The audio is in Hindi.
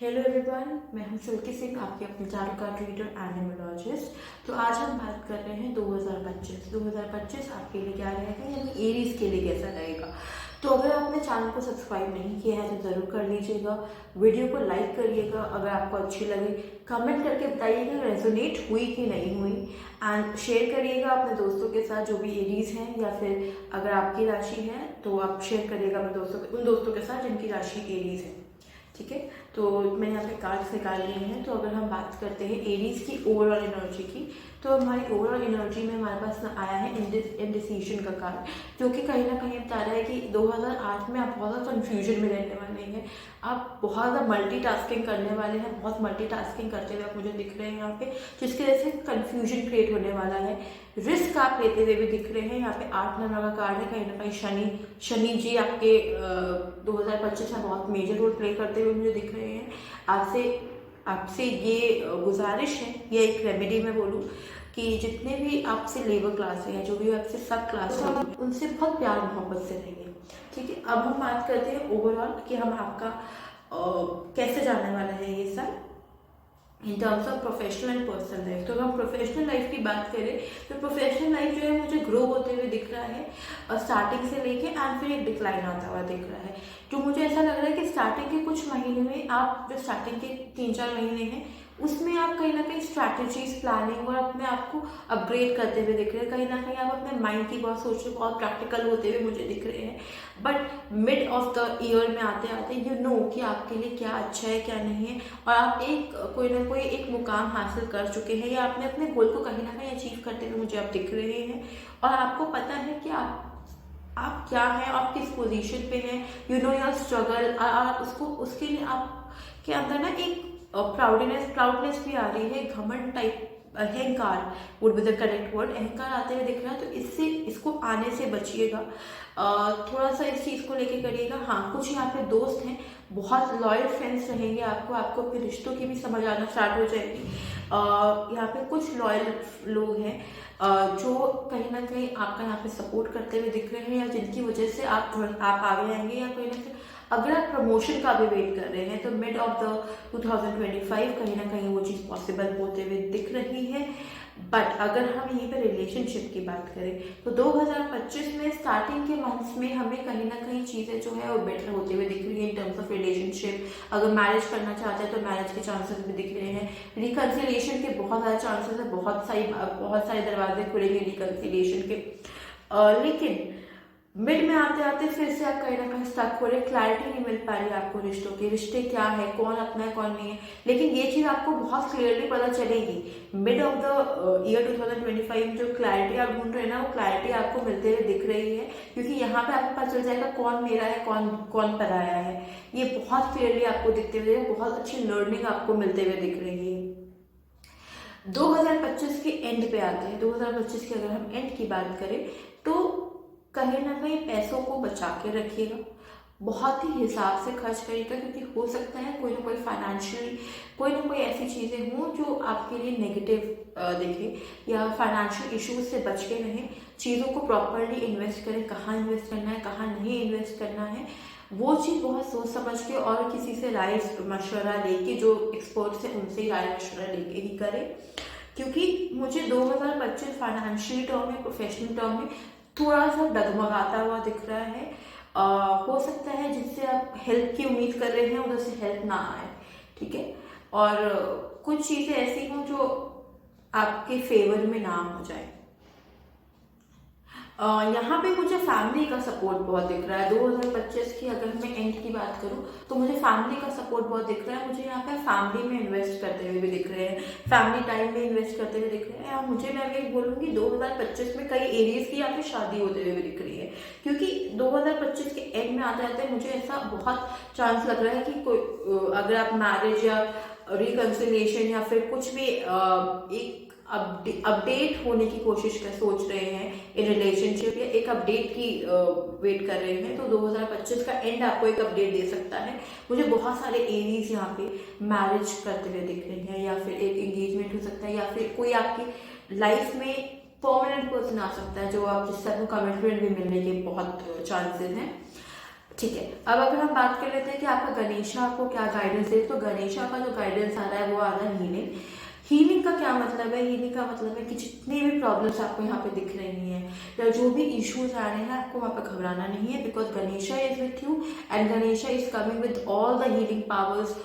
हेलो एवरीवन, मैं हूं शिल्की सिंह, आपकी अपनी tarot card reader and numerologist. तो आज हम बात कर रहे हैं 2025 आपके लिए क्या रहेगा, यानी एरीज के लिए कैसा रहेगा। तो अगर आपने चैनल को सब्सक्राइब नहीं किया है तो ज़रूर कर लीजिएगा। वीडियो को लाइक करिएगा, अगर आपको अच्छी लगे कमेंट करके बताइएगा रेजोनेट हुई कि नहीं हुई, एंड शेयर करिएगा अपने दोस्तों के साथ जो भी एरीज हैं, या फिर अगर आपकी राशि है तो आप शेयर करिएगा अपने उन दोस्तों के साथ जिनकी राशि एरीज है। ठीक है, तो मैंने यहाँ पे कार्ड्स निकाल लिए हैं। तो अगर हम बात करते हैं एरीज की ओवरऑल एनर्जी की, तो हमारी ओवरऑल एनर्जी में हमारे पास ना आया है इंडिसीजन का कार्ड, जो कि कहीं ना कहीं बता रहा है कि 2008 में आप बहुत ज़्यादा कन्फ्यूजन में रहने वाले हैं। आप बहुत ज़्यादा मल्टीटास्किंग करने वाले हैं, बहुत मल्टीटास्किंग करते हुए आप मुझे दिख रहे हैं यहाँ पे, जिसकी वजह से कन्फ्यूजन क्रिएट होने वाला है। रिस्क आप लेते हुए भी दिख रहे हैं। यहाँ पे 8 नंबर का कार्ड है, कहीं ना कहीं शनि जी आपके 2025 में बहुत मेजर रोल प्ले करते हुए मुझे दिख रहे हैं। आपसे आपसे ये गुजारिश है, ये एक रेमेडी मैं बोलूँ कि जितने भी आपसे लेबर क्लास है या जो भी आपसे सब क्लास है उनसे बहुत प्यार मोहब्बत से रहिए। ठीक है, अब हम बात करते हैं ओवरऑल कि हम आपका कैसे जाने वाला है ये सब in terms of professional and personal life. तो अगर हम प्रोफेशनल लाइफ की बात करें तो प्रोफेशनल लाइफ जो है मुझे ग्रो होते हुए दिख रहा है स्टार्टिंग से लेके, एंड फिर एक डिक्लाइन आता हुआ दिख रहा है। जो मुझे ऐसा लग रहा है कि स्टार्टिंग के कुछ महीने में आप जो स्टार्टिंग के 3-4 महीने हैं उसमें आप कहीं ना कहीं स्ट्रैटेजीज प्लानिंग और अपने आप को अपग्रेड करते हुए दिख रहे हैं। कहीं ना कहीं आप अपने माइंड की बहुत सोच रहे, बहुत प्रैक्टिकल होते हुए मुझे दिख रहे हैं। But mid of the year में आते आते यू नो कि आपके लिए क्या अच्छा है क्या नहीं है, और आप कोई ना कोई एक मुकाम हासिल कर चुके हैं, या आपने अपने गोल को कहीं ना कहीं अचीव करते हुए मुझे आप दिख रहे हैं। और आपको पता है कि आप क्या हैं, आप किस पोजीशन पे हैं, यू नो योर स्ट्रगल। उसको उसके लिए आप के अंदर ना एक प्राउडनेस भी आ रही है, घमंड टाइप, अहंकार would be the correct word, अहंकार आते हुए दिख रहा है। तो इसको आने से बचिएगा, थोड़ा सा इस चीज़ को लेके करिएगा। हाँ, कुछ यहाँ पे दोस्त हैं, बहुत लॉयल फ्रेंड्स रहेंगे, आपको अपने रिश्तों की भी समझ आना स्टार्ट हो जाएगी। यहाँ पे कुछ लॉयल लोग हैं जो कहीं ना कहीं आपका यहाँ पे सपोर्ट करते हुए दिख रहे हैं, या जिनकी वजह से आप आगे आएंगे, या कहीं ना कहीं अगर आप प्रमोशन का भी वेट कर रहे हैं तो मिड ऑफ द 2025 कहीं ना कहीं वो चीज़ पॉसिबल होते हुए दिख रही है। बट अगर हम यहीं पर रिलेशनशिप की बात करें तो 2025 में स्टार्टिंग के मंथ्स में हमें कहीं ना कहीं चीज़ें जो है वो बेटर होते हुए दिख रही है इन टर्म्स ऑफ रिलेशनशिप। अगर मैरिज करना चाहते हैं तो मैरिज के चांसेस भी दिख रहे हैं, रिकन्सिलिएशन के बहुत ज़्यादा चांसेस है, बहुत सारे दरवाजे खुलेंगे रिकन्सिलिएशन के। लेकिन मिड में आते आते फिर से आप कहीं ना कहीं स्टक हो रहे, क्लैरिटी नहीं मिल पा रही है आपको रिश्तों की, रिश्ते क्या है, कौन अपना है कौन नहीं है। लेकिन ये चीज़ आपको बहुत क्लियरली पता चलेगी मिड ऑफ द ईयर 2025। जो क्लैरिटी आप ढूंढ रहे हैं ना, वो क्लैरिटी आपको मिलते हुए दिख रही है, क्योंकि यहाँ पे आपको पता चल जाएगा कौन मेरा है, कौन कौन पराया है। ये बहुत क्लियरली आपको दिखते हुए, बहुत अच्छी लर्निंग आपको मिलते हुए दिख रही है। 2025 के एंड पे आते हैं। 2025 के अगर हम एंड की बात करें तो कहीं ना कहीं पैसों को बचा के रखिएगा, बहुत ही हिसाब से खर्च करिएगा, क्योंकि हो सकता है कोई ना कोई फाइनेंशियली कोई ना कोई ऐसी चीज़ें हों जो आपके लिए नेगेटिव दिखे, या फाइनेंशियल इश्यूज से बच के रहें। चीज़ों को प्रॉपरली इन्वेस्ट करें, कहाँ इन्वेस्ट करना है कहाँ नहीं इन्वेस्ट करना है, वो चीज़ बहुत सोच समझ के और किसी से राय मशवरा लेके, जो एक्सपर्ट्स हैं उनसे ही राय मशवरा लेके ही करें। क्योंकि मुझे 2025 फाइनेंशियल टर्म में, प्रोफेशनल टर्म में थोड़ा सा डगमगाता हुआ दिख रहा है। हो सकता है जिससे आप हेल्प की उम्मीद कर रहे हैं उधर से हेल्प ना आए। ठीक है, और कुछ चीज़ें ऐसी हों जो आपके फेवर में ना हो जाए। यहाँ पे मुझे फैमिली का सपोर्ट बहुत दिख रहा है। 2025 की अगर मैं एंड की बात करूँ तो मुझे फैमिली का सपोर्ट बहुत दिख रहा है। मुझे यहाँ पे फैमिली में इन्वेस्ट करते हुए भी दिख रहे हैं, फैमिली टाइम में इन्वेस्ट करते हुए दिख रहे हैं। और मुझे मैं ये बोलूँगी 2025 में कई एरियाज की यहाँ पे शादी होते हुए भी दिख रही है, क्योंकि 2025 के एंड में आते आते मुझे ऐसा बहुत चांस लग रहा है कि कोई अगर आप मैरिज या रिकन्सिलिएशन या फिर कुछ भी एक अपडेट होने की सोच रहे हैं इन रिलेशनशिप, या एक अपडेट की वेट कर रहे हैं, तो 2025 का एंड आपको एक अपडेट दे सकता है। मुझे बहुत सारे एरीज यहाँ पे मैरिज करते हुए दिख रहे हैं, या फिर एक एंगेजमेंट हो सकता है, या फिर कोई आपकी लाइफ में परमानेंट पर्सन आ सकता है जो आप जिससे आपको कमिटमेंट भी मिलने के बहुत चांसेस हैं। ठीक है, अब अगर हम बात कर लेते हैं कि आपका गणेशा आपको क्या गाइडेंस दे, तो गणेशा का जो गाइडेंस आ रहा है वो आ रहा है हीलिंग। हीलिंग का क्या मतलब है? हीलिंग का मतलब है कि जितनी भी प्रॉब्लम्स आपको यहाँ पे दिख रही हैं या जो भी इश्यूज आ रहे हैं, आपको वहाँ पे घबराना नहीं है, because Ganesha is with you and Ganesha is coming with all the healing powers,